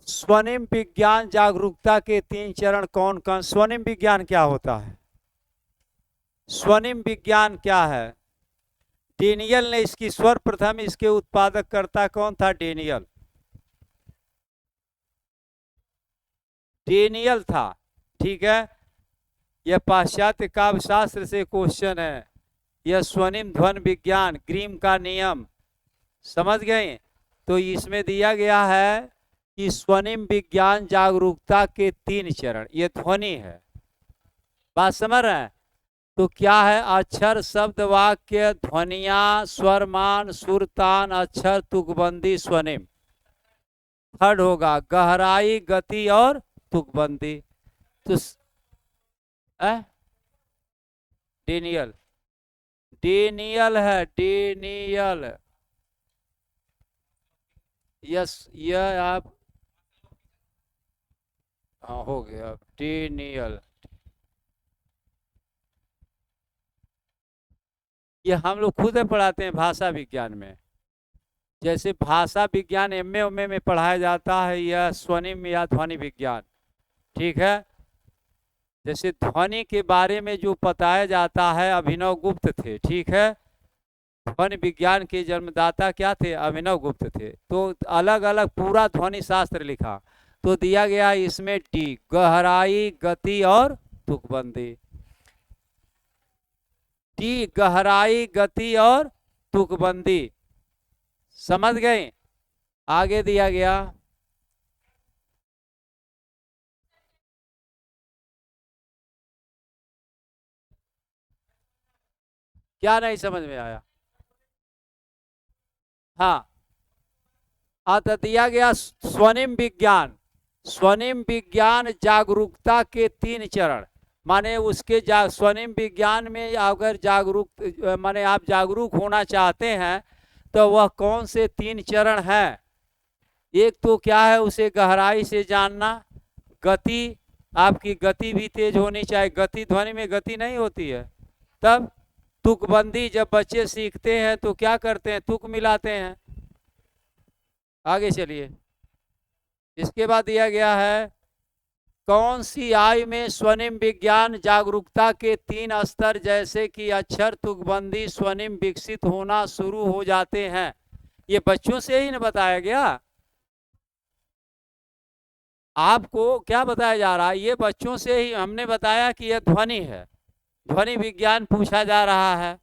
स्वनिम विज्ञान जागरूकता के 3 चरण कौन कौन? स्वनिम विज्ञान क्या होता है? स्वनिम विज्ञान क्या है? डेनियल ने इसकी सर्वप्रथम इसके उत्पादक कर्ता कौन था? डेनियल था। ठीक है, यह पाश्चात्य काव्य शास्त्र से क्वेश्चन है। यह स्वनिम ध्वन विज्ञान, ग्रीम का नियम, समझ गए? तो इसमें दिया गया है कि स्वनिम विज्ञान जागरूकता के 3 चरण, ये ध्वनि है। बात समझ रहे हैं? तो क्या है? अक्षर, शब्द, वाक्य, ध्वनिया, स्वरमान, सुरतान, अक्षर, तुकबंदी, स्वनिम। थर्ड होगा गहराई, गति और तुकबंदी। तो डेनियल है, डेनियल। यस, यह आप, हाँ हो गया, डेनियल। ये हम लोग खुद पढ़ाते हैं भाषा विज्ञान में। जैसे भाषा विज्ञान एमए उमे में पढ़ाया जाता है, यह स्वनिम या ध्वनि विज्ञान। ठीक है, जैसे ध्वनि के बारे में जो बताया जाता है, अभिनव गुप्त थे। ठीक है, ध्वनि विज्ञान के जन्मदाता क्या थे? अभिनव गुप्त थे। तो अलग अलग पूरा ध्वनि शास्त्र लिखा। तो दिया गया इसमें डी, गहराई, गति और तुकबंदी। डी, गहराई, गति और तुकबंदी। समझ गए? आगे दिया गया क्या? नहीं समझ में आया? हाँ, तो दिया गया स्वनिम विज्ञान। स्वनिम विज्ञान जागरूकता के 3 चरण, माने उसके स्वनिम विज्ञान में अगर जागरूक माने आप जागरूक होना चाहते हैं तो वह कौन से 3 चरण हैं? एक तो क्या है? उसे गहराई से जानना, गति, आपकी गति भी तेज होनी चाहिए। गति, ध्वनि में गति नहीं होती है। तब तुकबंदी, जब बच्चे सीखते हैं तो क्या करते हैं? तुक मिलाते हैं। आगे चलिए, इसके बाद दिया गया है कौन सी आयु में स्वनिम विज्ञान जागरूकता के 3 स्तर जैसे कि अक्षर, तुकबंदी, स्वनिम विकसित होना शुरू हो जाते हैं? ये बच्चों से ही न बताया गया। आपको क्या बताया जा रहा है? ये बच्चों से ही हमने बताया कि यह ध्वनि है, ध्वनि विज्ञान पूछा जा रहा है।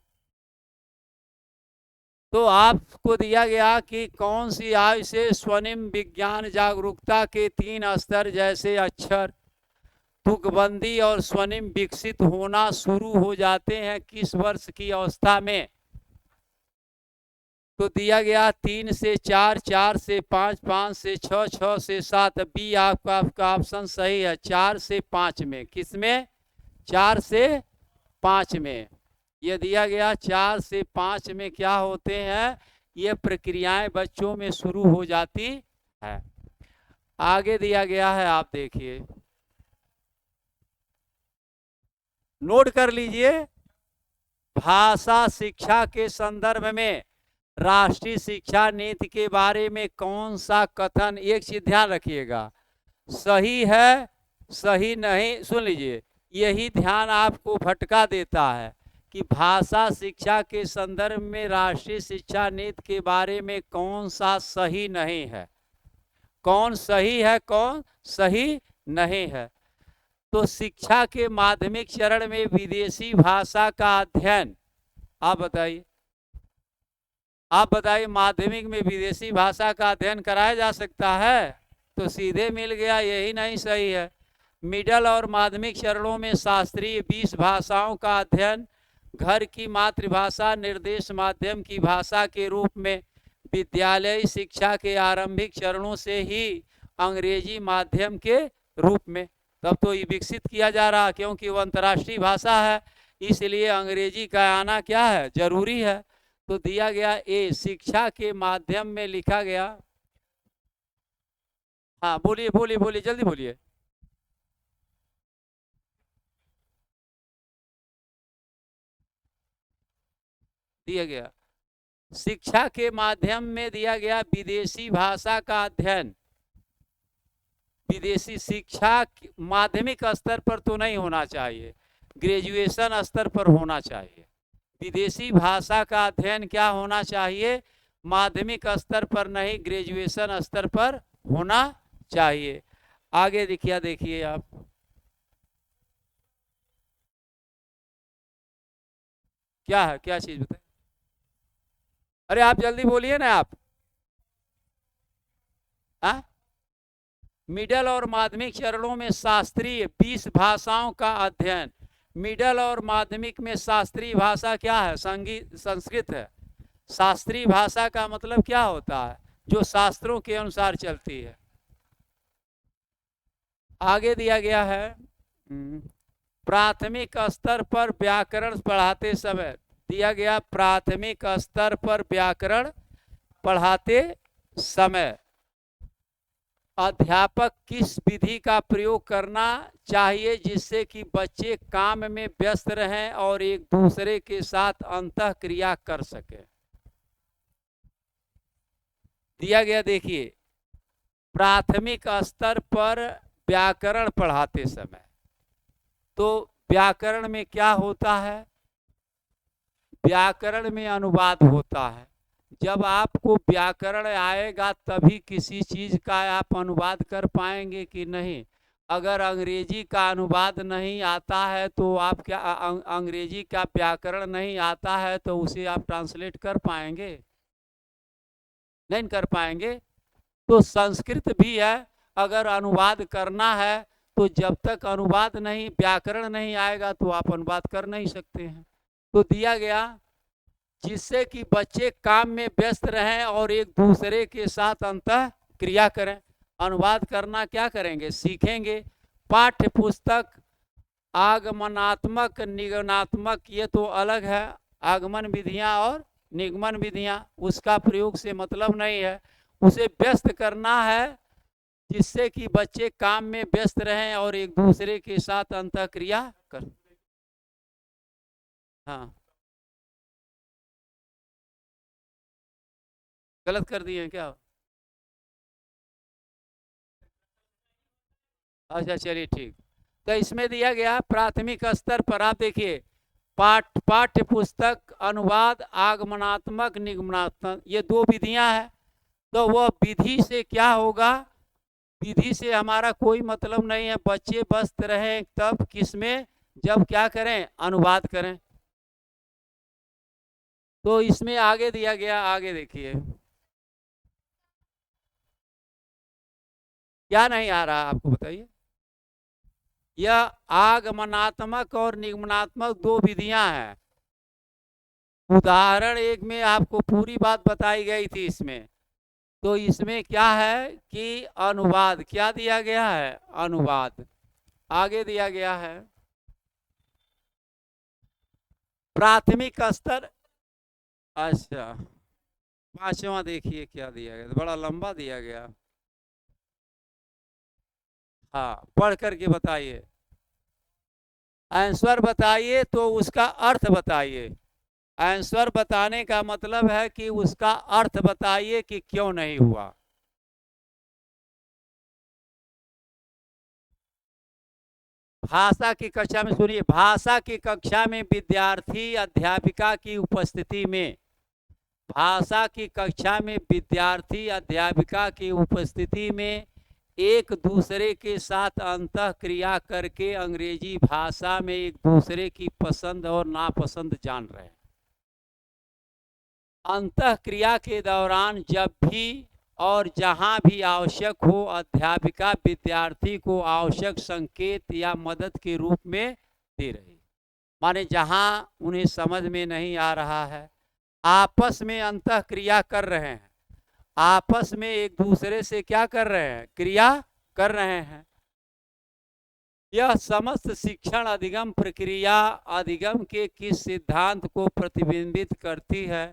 तो आपको दिया गया कि कौन सी आयु से स्वनिम विज्ञान जागरूकता के 3 स्तर जैसे अक्षर, तुकबंदी और स्वनिम विकसित होना शुरू हो जाते हैं? किस वर्ष की अवस्था में? तो दिया गया 3 से 4, 4 से 5, 5 से 6, 6 से 7। बी आपका ऑप्शन सही है, 4 से 5 में। किस में? 4 से 5 में। ये दिया गया 4 से 5 में क्या होते हैं? ये प्रक्रियाएं बच्चों में शुरू हो जाती है। आगे दिया गया है, आप देखिए, नोट कर लीजिए। भाषा शिक्षा के संदर्भ में राष्ट्रीय शिक्षा नीति के बारे में कौन सा कथन, एक चीज ध्यान रखिएगा, सही है, सही नहीं? सुन लीजिए, यही ध्यान आपको भटका देता है कि भाषा शिक्षा के संदर्भ में राष्ट्रीय शिक्षा नीति के बारे में कौन सा सही नहीं है, कौन सही है, कौन सही नहीं है। तो शिक्षा के माध्यमिक चरण में विदेशी भाषा का अध्ययन, आप बताइए, आप बताइए, माध्यमिक में विदेशी भाषा का अध्ययन कराया जा सकता है? तो सीधे मिल गया, यही नहीं सही है। मिडल और माध्यमिक चरणों में शास्त्रीय 20 भाषाओं का अध्ययन घर की मातृभाषा निर्देश माध्यम की भाषा के रूप में, विद्यालय शिक्षा के आरंभिक चरणों से ही अंग्रेजी माध्यम के रूप में, तब तो ये विकसित किया जा रहा, क्योंकि वो अंतर्राष्ट्रीय भाषा है, इसलिए अंग्रेजी का आना क्या है? जरूरी है। तो दिया गया ए, शिक्षा के माध्यम में लिखा गया। हाँ बोलिए बोलिए बोलिए, जल्दी बोलिए। दिया गया शिक्षा के माध्यम में दिया गया विदेशी भाषा का अध्ययन। विदेशी शिक्षा माध्यमिक स्तर पर तो नहीं होना चाहिए, ग्रेजुएशन स्तर पर होना चाहिए। विदेशी भाषा का अध्ययन क्या होना चाहिए? माध्यमिक स्तर पर नहीं, ग्रेजुएशन स्तर पर होना चाहिए। आगे देखिए आप, क्या है, क्या चीज बताए? अरे आप जल्दी बोलिए ना आप। मिडल और माध्यमिक चरणों में शास्त्रीय 20 भाषाओं का अध्ययन। मिडल और माध्यमिक में शास्त्रीय भाषा क्या है? संस्कृत है। शास्त्रीय भाषा का मतलब क्या होता है? जो शास्त्रों के अनुसार चलती है। आगे दिया गया है, प्राथमिक स्तर पर व्याकरण पढ़ाते समय, दिया गया प्राथमिक स्तर पर व्याकरण पढ़ाते समय अध्यापक किस विधि का प्रयोग करना चाहिए जिससे कि बच्चे काम में व्यस्त रहें और एक दूसरे के साथ अंतःक्रिया कर सकें? दिया गया देखिए, प्राथमिक स्तर पर व्याकरण पढ़ाते समय, तो व्याकरण में क्या होता है? व्याकरण में अनुवाद होता है। जब आपको व्याकरण आएगा तभी किसी चीज का आप अनुवाद कर पाएंगे कि नहीं। अगर अंग्रेजी का अनुवाद नहीं आता है तो आप क्या, अंग्रेजी का व्याकरण नहीं आता है तो उसे आप ट्रांसलेट कर पाएंगे? नहीं कर पाएंगे। तो संस्कृत भी है, अगर अनुवाद करना है तो जब तक अनुवाद नहीं, व्याकरण नहीं आएगा तो आप अनुवाद कर नहीं सकते हैं। तो दिया गया जिससे कि बच्चे काम में व्यस्त रहें और एक दूसरे के साथ अंतःक्रिया करें। अनुवाद करना क्या करेंगे? सीखेंगे। पाठ्य पुस्तक आगमनात्मक निगमनात्मक ये तो अलग है, आगमन विधियां और निगमन विधियां, उसका प्रयोग से मतलब नहीं है। उसे व्यस्त करना है जिससे कि बच्चे काम में व्यस्त रहें और एक दूसरे के साथ अंतःक्रिया कर। हाँ, गलत कर दिए क्या? अच्छा चलिए ठीक। तो इसमें दिया गया प्राथमिक स्तर पर आप देखिए, पाठ्य पुस्तक अनुवाद आगमनात्मक निगमनात्मक ये दो विधियां हैं। तो वह विधि से क्या होगा? विधि से हमारा कोई मतलब नहीं है। बच्चे व्यस्त रहें तब किसमें? जब क्या करें? अनुवाद करें। तो इसमें आगे दिया गया, आगे देखिए क्या नहीं आ रहा आपको बताइए। यह आगमनात्मक और निगमनात्मक दो विधियां हैं। उदाहरण एक में आपको पूरी बात बताई गई थी इसमें। तो इसमें क्या है कि अनुवाद, क्या दिया गया है? अनुवाद। आगे दिया गया है प्राथमिक स्तर। अच्छा, पांचवा देखिए क्या दिया गया, बड़ा लंबा दिया गया। हाँ, पढ़ करके बताइए, आंसर बताइए तो उसका अर्थ बताइए। आंसर बताने का मतलब है कि उसका अर्थ बताइए कि क्यों नहीं हुआ। भाषा की कक्षा में सुनिए, भाषा की कक्षा में विद्यार्थी अध्यापिका की उपस्थिति में, भाषा की कक्षा में विद्यार्थी अध्यापिका की उपस्थिति में एक दूसरे के साथ अंतःक्रिया करके अंग्रेजी भाषा में एक दूसरे की पसंद और नापसंद जान रहे हैं। अंतःक्रिया के दौरान जब भी और जहां भी आवश्यक हो, अध्यापिका विद्यार्थी को आवश्यक संकेत या मदद के रूप में दे रही। माने जहां उन्हें समझ में नहीं आ रहा है, आपस में अंतःक्रिया कर रहे हैं, आपस में एक दूसरे से क्या कर रहे हैं? क्रिया कर रहे हैं। यह समस्त शिक्षण अधिगम प्रक्रिया अधिगम के किस सिद्धांत को प्रतिबिंबित करती है?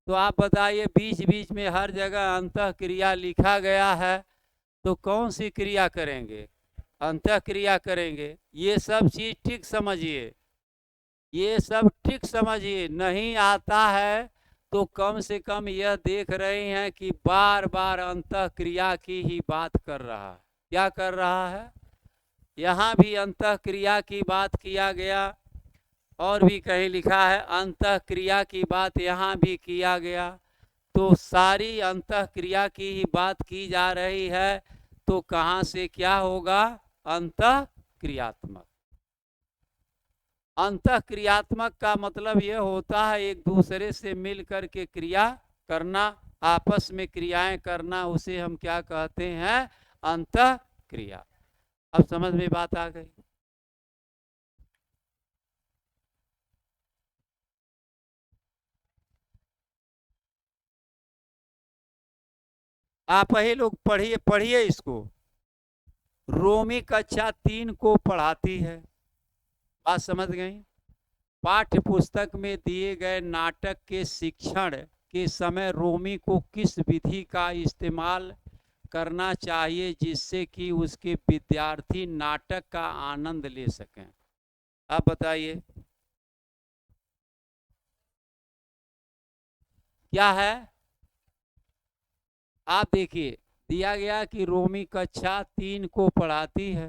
तो आप बताइए, बीच बीच में हर जगह अंतःक्रिया लिखा गया है, तो कौन सी क्रिया करेंगे? अंतःक्रिया करेंगे। ये सब चीज ठीक समझिए, ये सब ठीक समझिए। नहीं आता है तो कम से कम यह देख रहे हैं कि बार बार अंतःक्रिया की ही बात कर रहा है। क्या कर रहा है। यहाँ भी अंतः क्रिया की बात किया गया, और भी कहीं लिखा है अंतः क्रिया की बात यहाँ भी किया गया। तो सारी अंतः क्रिया की ही बात की जा रही है, तो कहाँ से क्या होगा, अंतः क्रियात्मक। अंतः क्रियात्मक का मतलब यह होता है एक दूसरे से मिल करके क्रिया करना, आपस में क्रियाएं करना, उसे हम क्या कहते हैं, अंतः क्रिया। अब समझ में बात आ गई। आप ही लोग पढ़िए पढ़िए इसको। रोमी कक्षा 3 को पढ़ाती है, बात समझ गई। पाठ्य पुस्तक में दिए गए नाटक के शिक्षण के समय रोमी को किस विधि का इस्तेमाल करना चाहिए जिससे कि उसके विद्यार्थी नाटक का आनंद ले सकें। आप बताइए क्या है। आप देखिए दिया गया कि रोमी कक्षा 3 को पढ़ाती है,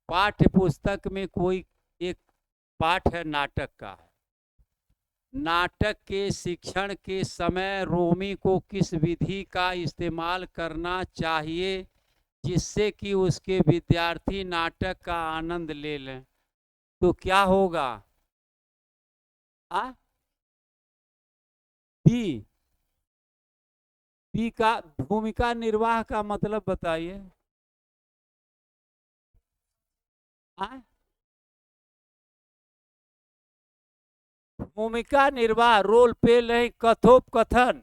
पाठ्य पुस्तक में कोई एक पाठ है नाटक का। नाटक के शिक्षण के समय रोमी को किस विधि का इस्तेमाल करना चाहिए जिससे कि उसके विद्यार्थी नाटक का आनंद ले लें, तो क्या होगा। बी, बी का भूमिका निर्वाह का मतलब बताइए। भूमिका निर्वाह, रोल प्ले नहीं, कथोपकथन।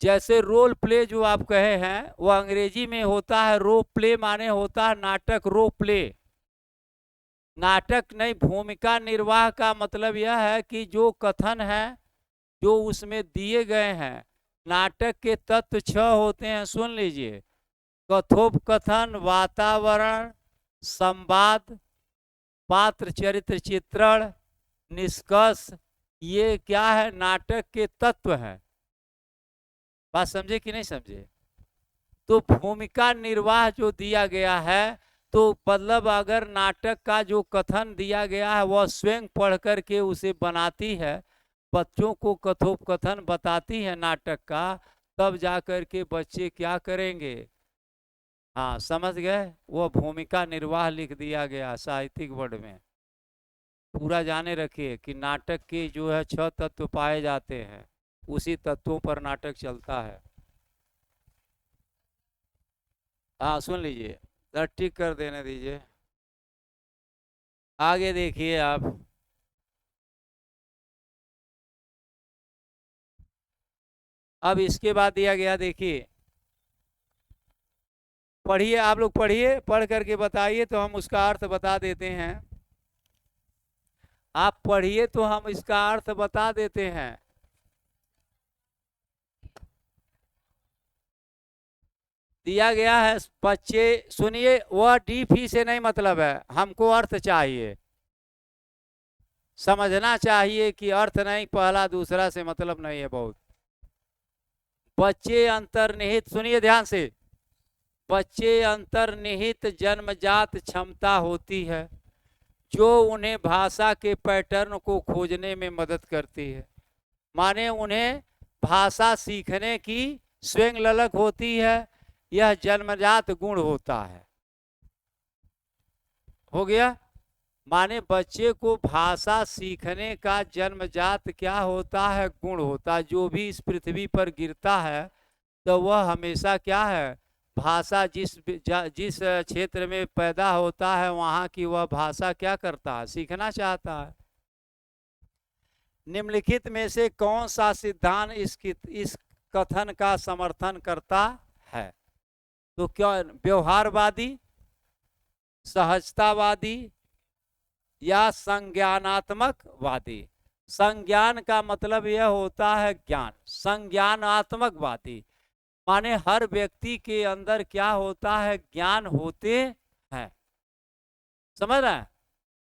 जैसे रोल प्ले जो आप कहे हैं वो अंग्रेजी में होता है रोल प्ले, माने होता है नाटक, रोल प्ले, नाटक नहीं। भूमिका निर्वाह का मतलब यह है कि जो कथन है जो उसमें दिए गए हैं, नाटक के तत्व 6 होते हैं, सुन लीजिए। कथोपकथन, वातावरण, संवाद, पात्र चरित्र चित्रण, निष्कर्ष, ये क्या है, नाटक के तत्व हैं। बात समझे कि नहीं समझे। तो भूमिका निर्वाह जो दिया गया है, तो मतलब अगर नाटक का जो कथन दिया गया है वह स्वयं पढ़ करके उसे बनाती है, बच्चों को कथोपकथन बताती है नाटक का, तब जाकर के बच्चे क्या करेंगे। हाँ समझ गए, वो भूमिका निर्वाह लिख दिया गया साहित्यिक वर्ड में। पूरा जाने रखिए कि नाटक के जो है 6 तत्व पाए जाते हैं, उसी तत्वों पर नाटक चलता है। हाँ सुन लीजिए, ठीक कर देने दीजिए। आगे देखिए आप, अब इसके बाद दिया गया, देखिए पढ़िए, आप लोग पढ़िए, पढ़ करके बताइए तो हम उसका अर्थ बता देते हैं। आप पढ़िए तो हम इसका अर्थ बता देते हैं। दिया गया है, बच्चे सुनिए, वह डी फी से नहीं मतलब है, हमको अर्थ चाहिए, समझना चाहिए कि अर्थ नहीं, पहला दूसरा से मतलब नहीं है बहुत। बच्चे अंतर्निहित, सुनिए ध्यान से, बच्चे अंतर्निहित जन्मजात क्षमता होती है जो उन्हें भाषा के पैटर्न को खोजने में मदद करती है। माने उन्हें भाषा सीखने की स्वयं ललक होती है, यह जन्मजात गुण होता है। हो गया, माने बच्चे को भाषा सीखने का जन्मजात क्या होता है, गुण होता है। जो भी इस पृथ्वी पर गिरता है तो वह हमेशा क्या है, भाषा जिस क्षेत्र में पैदा होता है वहाँ की वह भाषा क्या करता है, सीखना चाहता है। निम्नलिखित में से कौन सा सिद्धांत इस कथन का समर्थन करता है। तो क्या, व्यवहारवादी, सहजतावादी या संज्ञानात्मकवादी। संज्ञान का मतलब यह होता है ज्ञान, संज्ञानात्मकवादी माने हर व्यक्ति के अंदर क्या होता है, ज्ञान होते हैं, समझ रहे हैं,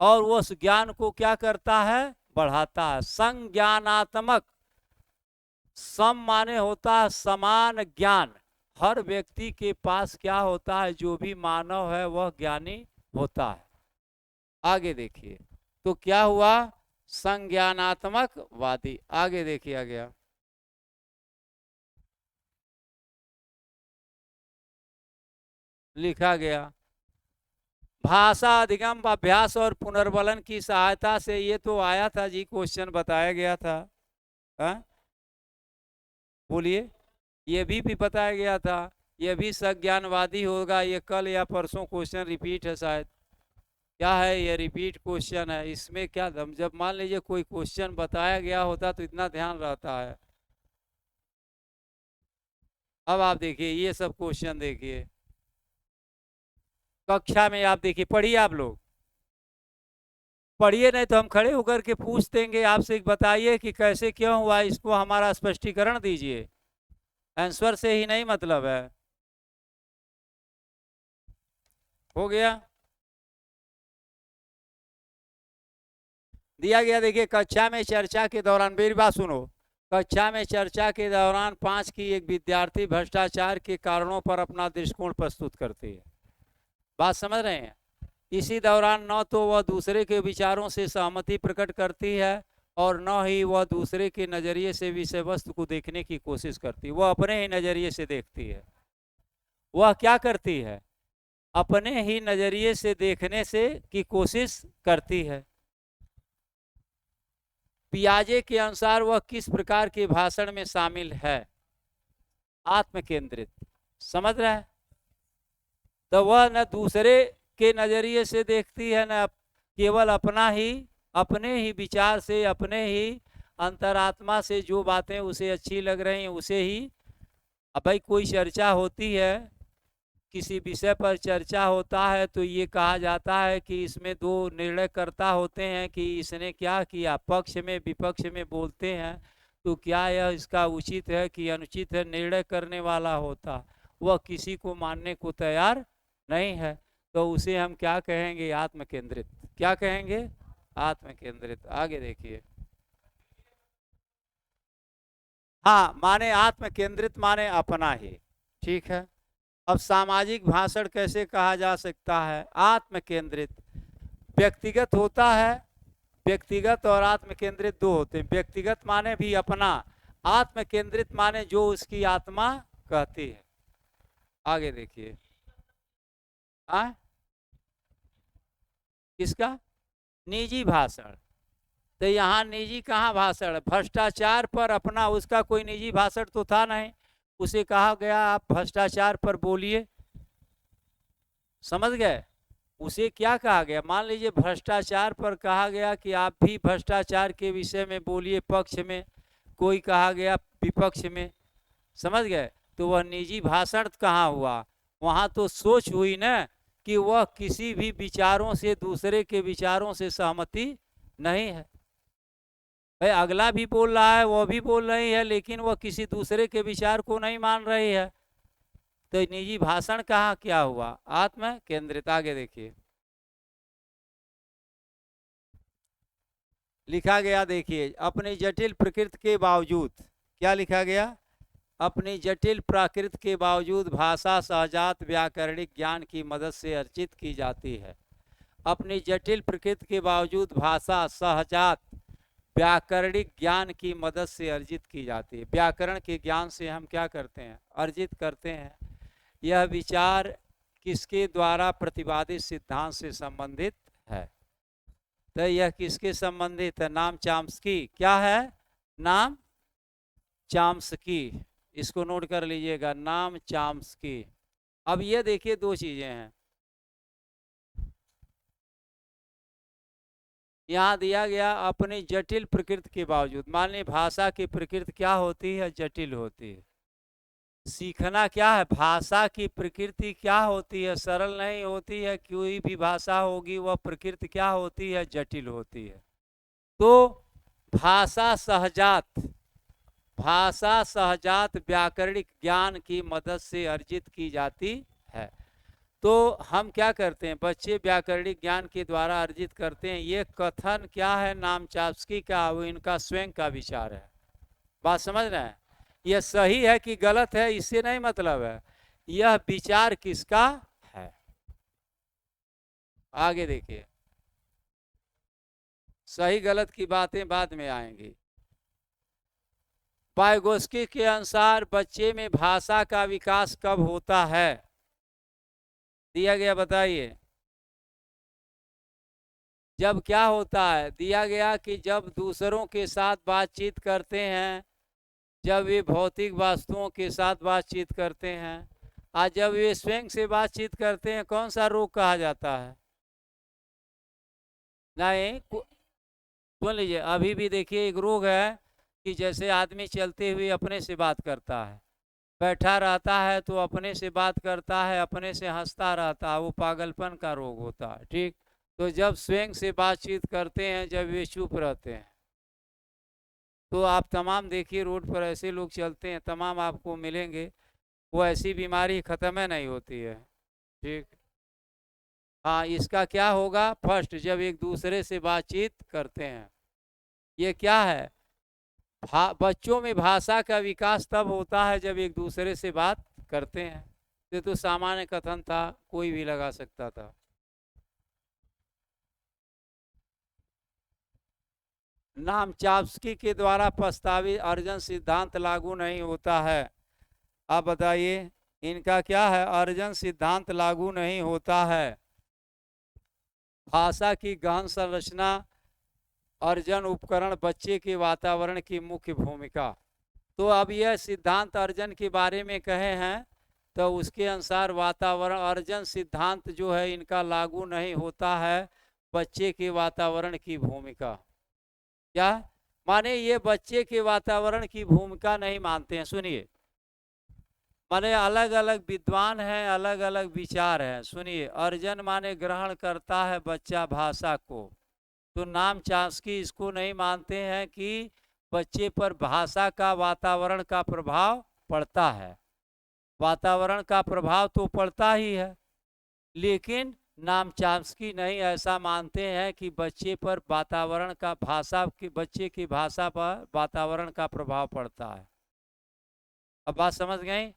और वो उस ज्ञान को क्या करता है, बढ़ाता है। संज्ञानात्मक, सम माने होता है समान ज्ञान, हर व्यक्ति के पास क्या होता है, जो भी मानव है वह ज्ञानी होता है। आगे देखिए, तो क्या हुआ, संज्ञानात्मक वादी। आगे देखिए आ गया, लिखा गया भाषा अधिगम अभ्यास और पुनर्बलन की सहायता से, ये तो आया था जी, क्वेश्चन बताया गया था। बोलिए, ये भी बताया गया था, ये भी संज्ञानवादी होगा, ये कल या परसों क्वेश्चन रिपीट है शायद। क्या है ये, रिपीट क्वेश्चन है, इसमें क्या दम, जब मान लीजिए कोई क्वेश्चन बताया गया होता तो इतना ध्यान रहता है। अब आप देखिए ये सब क्वेश्चन देखिए, कक्षा में आप देखिए, पढ़िए आप लोग, पढ़िए, नहीं तो हम खड़े होकर के पूछ देंगे आपसे, बताइए कि कैसे क्यों हुआ, इसको हमारा स्पष्टीकरण दीजिए, आंसर से ही नहीं मतलब है। हो गया, दिया गया, देखिए कक्षा में चर्चा के दौरान, मेरी बात सुनो, कक्षा में चर्चा के दौरान 5 की एक विद्यार्थी भ्रष्टाचार के कारणों पर अपना दृष्टिकोण प्रस्तुत करती है। बात समझ रहे हैं? इसी दौरान न तो वह दूसरे के विचारों से सहमति प्रकट करती है और न ही वह दूसरे के नजरिए से विषय वस्तु को देखने की कोशिश करती है, वह अपने ही नजरिए से देखती है। वह क्या करती है, अपने ही नजरिए से देखने से की कोशिश करती है। पियाजे के अनुसार वह किस प्रकार के भाषण में शामिल है, आत्म केंद्रित। समझ रहे हैं? तो वह न दूसरे के नजरिए से देखती है, न केवल अपना ही, अपने ही विचार से, अपने ही अंतरात्मा से जो बातें उसे अच्छी लग रही हैं उसे ही। अब भाई कोई चर्चा होती है, किसी विषय पर चर्चा होता है, तो ये कहा जाता है कि इसमें 2 निर्णयकर्ता होते हैं कि इसने क्या किया, पक्ष में विपक्ष में बोलते हैं, तो क्या यह इसका उचित है कि अनुचित है, निर्णय करने वाला होता, वह किसी को मानने को तैयार नहीं है, तो उसे हम क्या कहेंगे, आत्म केंद्रित। क्या कहेंगे, आत्म केंद्रित। आगे देखिए, हाँ माने आत्म केंद्रित माने अपना ही, ठीक है। अब सामाजिक भाषण कैसे कहा जा सकता है, आत्म केंद्रित। व्यक्तिगत होता है, व्यक्तिगत और आत्म केंद्रित 2 होते हैं। व्यक्तिगत माने भी अपना, आत्म केंद्रित माने जो उसकी आत्मा कहती है। आगे देखिए, किसका, निजी भाषण। तो यहाँ निजी कहाँ भाषण, भ्रष्टाचार पर अपना, उसका कोई निजी भाषण तो था नहीं, उसे कहा गया आप भ्रष्टाचार पर बोलिए। समझ गए? उसे क्या कहा गया, मान लीजिए भ्रष्टाचार पर कहा गया कि आप भी भ्रष्टाचार के विषय में बोलिए, पक्ष में, कोई कहा गया विपक्ष में। समझ गए? तो वह निजी भाषण कहाँ हुआ, वहाँ तो सोच हुई ना कि वह किसी भी विचारों से, दूसरे के विचारों से सहमति नहीं है। भाई अगला भी बोल रहा है, वह भी बोल रही है, लेकिन वह किसी दूसरे के विचार को नहीं मान रही है, तो निजी भाषण कहाँ क्या हुआ, आत्म केंद्रित। आगे देखिए, लिखा गया, देखिए अपनी जटिल प्रकृति के बावजूद, क्या लिखा गया, अपनी जटिल प्रकृति के बावजूद भाषा सहजात व्याकरणिक ज्ञान की मदद से अर्जित की जाती है। अपनी जटिल प्रकृति के बावजूद भाषा सहजात व्याकरणिक ज्ञान की मदद से अर्जित की जाती है। व्याकरण के ज्ञान से हम क्या करते हैं, अर्जित करते हैं। यह विचार किसके द्वारा प्रतिपादित सिद्धांत से संबंधित है, तो यह किसके संबंधित है, नाम चॉम्स्की। क्या है, नाम चॉम्स्की, इसको नोट कर लीजिएगा, नाम चॉम्स्की। अब ये देखिए 2 चीजें हैं, यहाँ दिया गया अपनी जटिल प्रकृति के बावजूद, मान ली भाषा की प्रकृति क्या होती है, जटिल होती है। सीखना क्या है, भाषा की प्रकृति क्या होती है, सरल नहीं होती है, कोई भी भाषा होगी वह प्रकृति क्या होती है, जटिल होती है। तो भाषा सहजात व्याकरणिक ज्ञान की मदद से अर्जित की जाती है। तो हम क्या करते हैं, बच्चे व्याकरणिक ज्ञान के द्वारा अर्जित करते हैं। ये कथन क्या है, नाम चॉम्स्की का, वो इनका स्वयं का विचार है। बात समझ रहे हैं? ये सही है कि गलत है इससे नहीं मतलब है, यह विचार किसका है। आगे देखिए, सही गलत की बातें बाद में आएंगी। वाइगोस्की के अनुसार बच्चे में भाषा का विकास कब होता है, दिया गया बताइए। जब क्या होता है, दिया गया कि जब दूसरों के साथ बातचीत करते हैं, जब वे भौतिक वस्तुओं के साथ बातचीत करते हैं, और जब वे स्वयं से बातचीत करते हैं, कौन सा रोग कहा जाता है। नहीं, सुन लीजिए, अभी भी देखिए एक रोग है कि जैसे आदमी चलते हुए अपने से बात करता है, बैठा रहता है तो अपने से बात करता है, अपने से हंसता रहता है, वो पागलपन का रोग होता है। ठीक, तो जब स्वयं से बातचीत करते हैं, जब वे चुप रहते हैं, तो आप तमाम देखिए रोड पर ऐसे लोग चलते हैं, तमाम आपको मिलेंगे, वो ऐसी बीमारी खत्म है नहीं होती है। ठीक, हाँ, इसका क्या होगा, फर्स्ट जब एक दूसरे से बातचीत करते हैं, ये क्या है, बच्चों में भाषा का विकास तब होता है जब एक दूसरे से बात करते हैं। ये तो सामान्य कथन था, कोई भी लगा सकता था। नाम चाप्स्की के द्वारा प्रस्तावित अर्जन सिद्धांत लागू नहीं होता है। आप बताइए, इनका क्या है, अर्जन सिद्धांत लागू नहीं होता है। भाषा की गहन संरचना, अर्जन उपकरण, बच्चे के वातावरण की मुख्य भूमिका। तो अब यह सिद्धांत अर्जन के बारे में कहे हैं, तो उसके अनुसार वातावरण अर्जन सिद्धांत जो है इनका लागू नहीं होता है। बच्चे के वातावरण की भूमिका क्या माने, ये बच्चे के वातावरण की भूमिका नहीं मानते हैं। सुनिए, माने अलग अलग विद्वान हैं, अलग अलग विचार हैं। सुनिए, अर्जन माने ग्रहण करता है बच्चा भाषा को, तो नाम चास्की इसको नहीं मानते हैं कि बच्चे पर भाषा का वातावरण का प्रभाव पड़ता है। वातावरण का प्रभाव तो पड़ता ही है, लेकिन नाम चास्की नहीं ऐसा मानते हैं कि बच्चे पर वातावरण का, भाषा की, बच्चे की भाषा पर वातावरण का प्रभाव पड़ता है। अब बात समझ गई।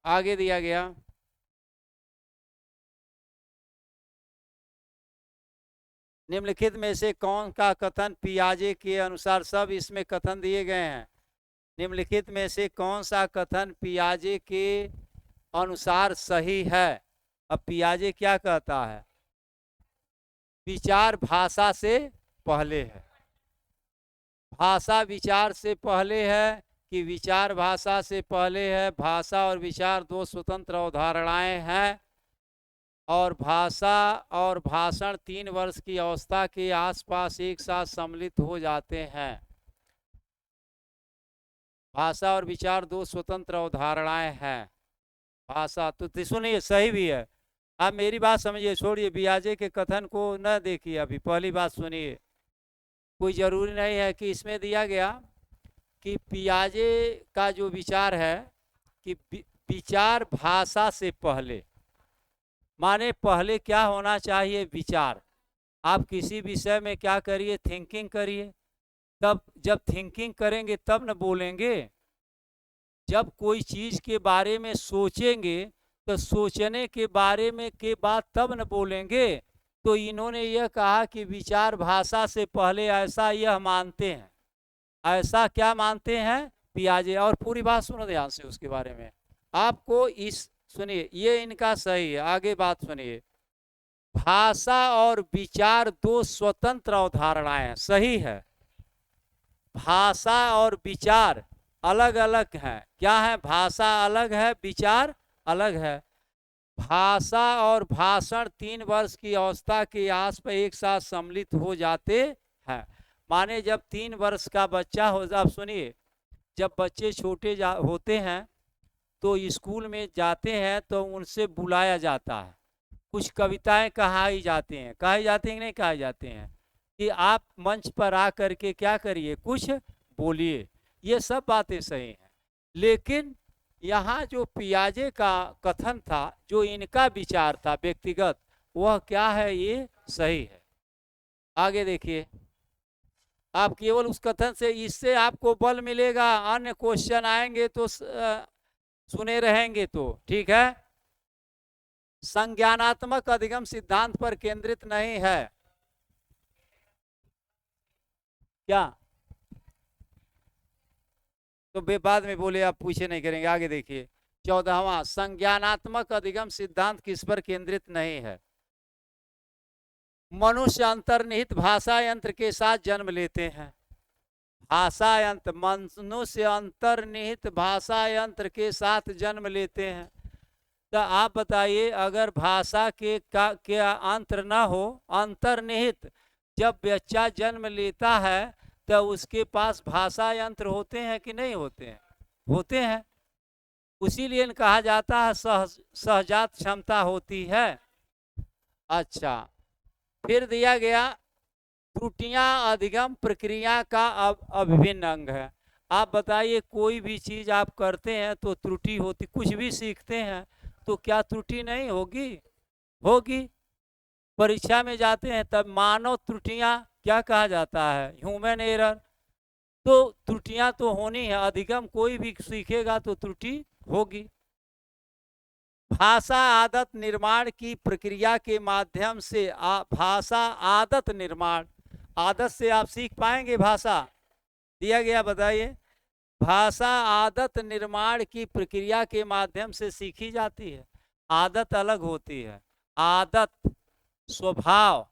आगे दिया गया, निम्नलिखित में से कौन का कथन पियाजे के अनुसार, सब इसमें कथन दिए गए हैं, निम्नलिखित में से कौन सा कथन पियाजे के अनुसार सही है। अब पियाजे क्या कहता है, विचार भाषा से पहले है। भाषा विचार से पहले है कि विचार भाषा से पहले है। भाषा और विचार दो स्वतंत्र अवधारणाएं हैं, और भाषा और भाषण 3 वर्ष की अवस्था के आसपास एक साथ सम्मिलित हो जाते हैं। भाषा और विचार दो स्वतंत्र अवधारणाएं हैं। भाषा तो सुनिए, सही भी है। आप मेरी बात समझिए, छोड़िए पियाजे के कथन को न देखिए, अभी पहली बात सुनिए। कोई जरूरी नहीं है कि इसमें दिया गया कि पियाजे का जो विचार है कि विचार भाषा से पहले, माने पहले क्या होना चाहिए, विचार। आप किसी विषय में क्या करिए, थिंकिंग करिए, तब जब थिंकिंग करेंगे तब न बोलेंगे। जब कोई चीज के बारे में सोचेंगे तो सोचने के बारे में के बाद तब न बोलेंगे। तो इन्होंने यह कहा कि विचार भाषा से पहले, ऐसा यह मानते हैं। ऐसा क्या मानते हैं पियाजे, और पूरी बात सुनो ध्यान से उसके बारे में। आपको इस सुनिए, ये इनका सही है, आगे बात सुनिए। भाषा और विचार दो स्वतंत्र अवधारणाएं हैं, सही है। भाषा और विचार अलग अलग हैं। क्या है, भाषा अलग है, विचार अलग है। भाषा और भाषण 3 वर्ष की अवस्था के आसपास एक साथ सम्मिलित हो जाते हैं। माने जब 3 वर्ष का बच्चा हो, आप सुनिए, जब बच्चे छोटे होते हैं तो स्कूल में जाते हैं तो उनसे बुलाया जाता है, कुछ कविताएं कहाई जाती हैं, कही जाती हैं नहीं कही जाते हैं, कि आप मंच पर आ करके क्या करिए, कुछ बोलिए। ये सब बातें सही हैं, लेकिन यहाँ जो पियाजे का कथन था, जो इनका विचार था व्यक्तिगत, वह क्या है, ये सही है। आगे देखिए, आप केवल उस कथन से, इससे आपको बल मिलेगा, अन्य क्वेश्चन आएंगे तो सुने रहेंगे तो ठीक है। संज्ञानात्मक अधिगम सिद्धांत पर केंद्रित नहीं है। क्या? तो बाद में बोले आप पूछे नहीं करेंगे। आगे देखिए 14वां, संज्ञानात्मक अधिगम सिद्धांत किस पर केंद्रित नहीं है? मनुष्य अंतर्निहित भाषा यंत्र के साथ जन्म लेते हैं। भाषा यंत्र, मनुष्य अंतर्निहित भाषा यंत्र के साथ जन्म लेते हैं। तो आप बताइए, अगर भाषा के अंतर न हो, अंतर्निहित, जब बच्चा जन्म लेता है तो उसके पास भाषा यंत्र होते हैं कि नहीं होते हैं? होते हैं। उसीलिए कहा जाता है सहजात क्षमता होती है। अच्छा, फिर दिया गया त्रुटियां अधिगम प्रक्रिया का अभिन्न अंग है। आप बताइए, कोई भी चीज आप करते हैं तो त्रुटि होती, कुछ भी सीखते हैं तो क्या त्रुटि नहीं होगी? होगी। परीक्षा में जाते हैं तब मानव त्रुटियां क्या कहा जाता है? Human error. तो त्रुटियां तो होनी है, अधिगम कोई भी सीखेगा तो त्रुटि होगी। भाषा आदत निर्माण की प्रक्रिया के माध्यम से भाषा आदत निर्माण, आदत से आप सीख पाएंगे भाषा। दिया गया, बताइए। भाषा आदत निर्माण की प्रक्रिया के माध्यम से सीखी जाती है। आदत अलग होती है। आदत स्वभाव,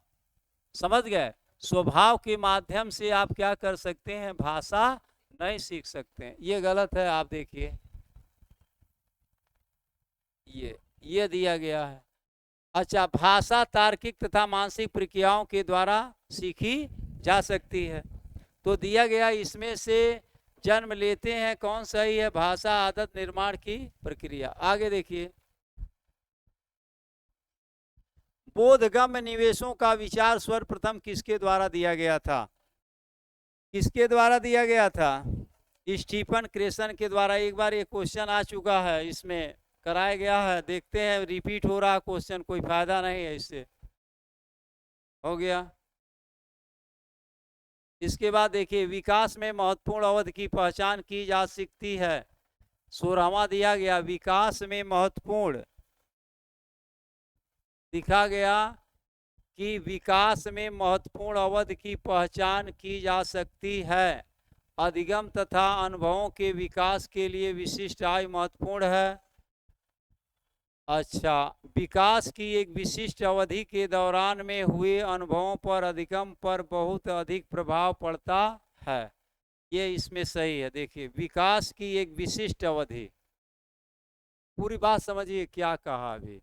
समझ गए? स्वभाव के माध्यम से आप क्या कर सकते हैं? भाषा नहीं सीख सकते हैं। ये गलत है। आप देखिए, ये दिया गया है। अच्छा, भाषा तार्किक तथा मानसिक प्रक्रियाओं के द्वारा सीखी जा सकती है। तो दिया गया, इसमें से जन्म लेते हैं कौन सही है? भाषा आदत निर्माण की प्रक्रिया। आगे देखिए, बोधगम्य निवेशों का विचार सर्वप्रथम किसके द्वारा दिया गया था? किसके द्वारा दिया गया था? स्टीफन क्रेसन के द्वारा। एक बार ये क्वेश्चन आ चुका है, इसमें कराया गया है। देखते हैं, रिपीट हो रहा क्वेश्चन, कोई फायदा नहीं है इससे। हो गया। इसके बाद देखिए, विकास में महत्वपूर्ण अवधि की पहचान की जा सकती है। 16वां दिया गया, विकास में महत्वपूर्ण, दिखा गया कि विकास में महत्वपूर्ण अवधि की पहचान की जा सकती है। अधिगम तथा अनुभवों के विकास के लिए विशिष्ट आयु महत्वपूर्ण है। अच्छा, विकास की एक विशिष्ट अवधि के दौरान में हुए अनुभवों पर अधिगम पर बहुत अधिक प्रभाव पड़ता है। ये इसमें सही है। देखिए, विकास की एक विशिष्ट अवधि, पूरी बात समझिए क्या कहा अभी।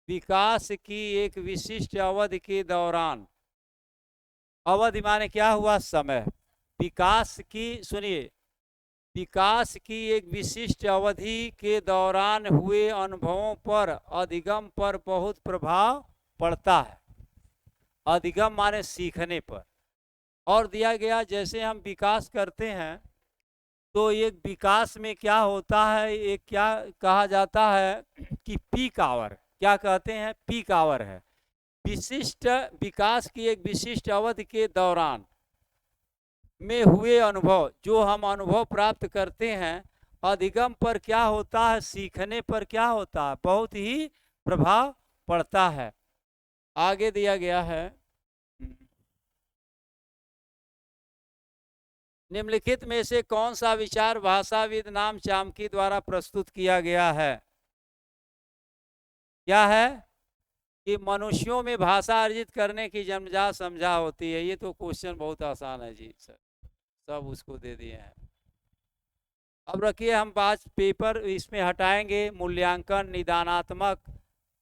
विकास की एक विशिष्ट अवधि के दौरान, अवधि माने क्या हुआ? समय। विकास की, सुनिए, विकास की एक विशिष्ट अवधि के दौरान हुए अनुभवों पर अधिगम पर बहुत प्रभाव पड़ता है। अधिगम माने सीखने पर। और दिया गया, जैसे हम विकास करते हैं तो एक विकास में क्या होता है, एक क्या कहा जाता है कि पीक आवर, क्या कहते हैं? पीक आवर है। विशिष्ट विकास की एक विशिष्ट अवधि के दौरान में हुए अनुभव, जो हम अनुभव प्राप्त करते हैं, अधिगम पर क्या होता है? सीखने पर क्या होता है? बहुत ही प्रभाव पड़ता है। आगे दिया गया है, निम्नलिखित में से कौन सा विचार भाषाविद नाम चामकी द्वारा प्रस्तुत किया गया है? क्या है कि मनुष्यों में भाषा अर्जित करने की जन्मजात समझा होती है। ये तो क्वेश्चन बहुत आसान है जी सर, सब उसको दे दिए हैं। अब रखिए, हम 5 पेपर इसमें हटाएंगे। मूल्यांकन, निदानात्मक,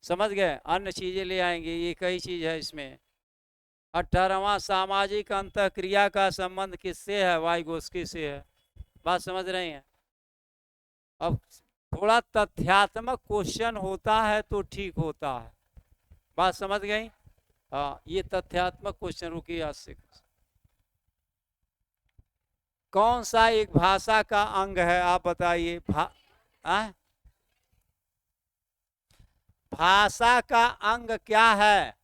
समझ गए? अन्य चीजें ले आएंगे, ये कई चीज है इसमें। 18वां, सामाजिक अंतःक्रिया का संबंध किससे है? वाइगोस्की से है। बात समझ रहे हैं? अब थोड़ा तथ्यात्मक क्वेश्चन होता है तो ठीक होता है। बात समझ गई? हाँ, ये तथ्यात्मक क्वेश्चन। रुकिए, आज से कौन सा एक भाषा का अंग है? आप बताइए। भाषा का अंग क्या है?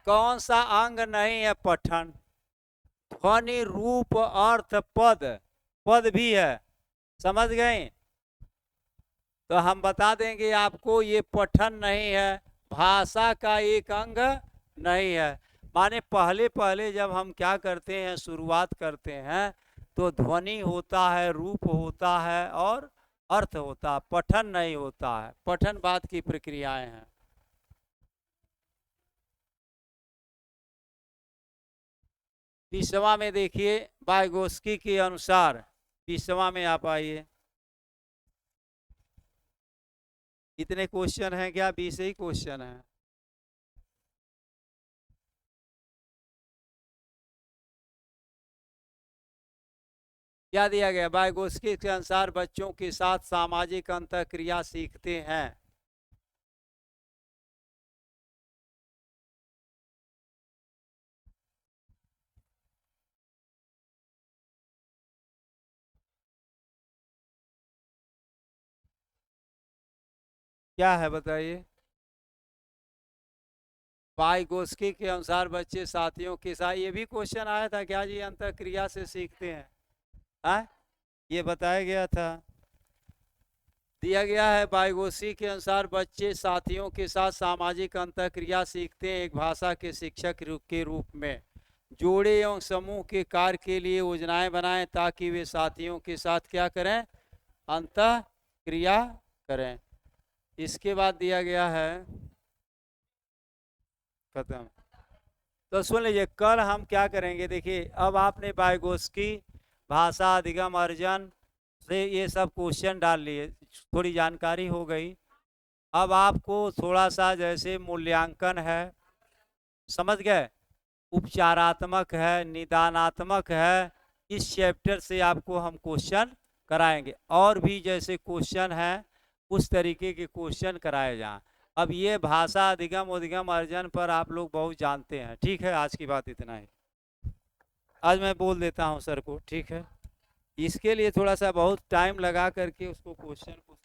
कौन सा अंग नहीं है? पठन, ध्वनि, रूप, अर्थ, पद। पद भी है, समझ गए? तो हम बता देंगे आपको ये पठन नहीं है, भाषा का एक अंग नहीं है। माने पहले पहले जब हम क्या करते हैं, शुरुआत करते हैं, तो ध्वनि होता है, रूप होता है और अर्थ होता है, पठन नहीं होता है। पठन बाद की प्रक्रियाएं हैं। तीसवा में देखिए, वाइगोस्की के अनुसार, तीसवा में आप आइए। इतने क्वेश्चन हैं क्या? 20 ही क्वेश्चन हैं। क्या दिया गया? वाइगोस्की के अनुसार बच्चों के साथ सामाजिक अंतःक्रिया सीखते हैं। क्या है बताइए? वाइगोस्की के अनुसार बच्चे साथियों के साथ, ये भी क्वेश्चन आया था क्या जी, अंतःक्रिया से सीखते हैं? ये बताया गया था। दिया गया है वाइगोस्की के अनुसार बच्चे साथियों के साथ सामाजिक अंतःक्रिया सीखते हैं एक भाषा के शिक्षक के रूप में। जोड़े एवं समूह के कार्य के लिए योजनाएं बनाएं ताकि वे साथियों के साथ क्या करें? अंतःक्रिया करें। इसके बाद दिया गया है, खत्म। तो सुन लीजिए, कल हम क्या करेंगे, देखिए अब आपने वाइगोस्की, भाषा अधिगम अर्जन से ये सब क्वेश्चन डाल लिए, थोड़ी जानकारी हो गई। अब आपको थोड़ा सा जैसे मूल्यांकन है, समझ गए, उपचारात्मक है, निदानात्मक है, इस चैप्टर से आपको हम क्वेश्चन कराएंगे। और भी जैसे क्वेश्चन हैं उस तरीके के क्वेश्चन कराए जाएं। अब ये भाषा अधिगम उद्गम अर्जन पर आप लोग बहुत जानते हैं। ठीक है, आज की बात इतना ही। आज मैं बोल देता हूँ सर को, ठीक है। इसके लिए थोड़ा सा बहुत टाइम लगा करके उसको क्वेश्चन को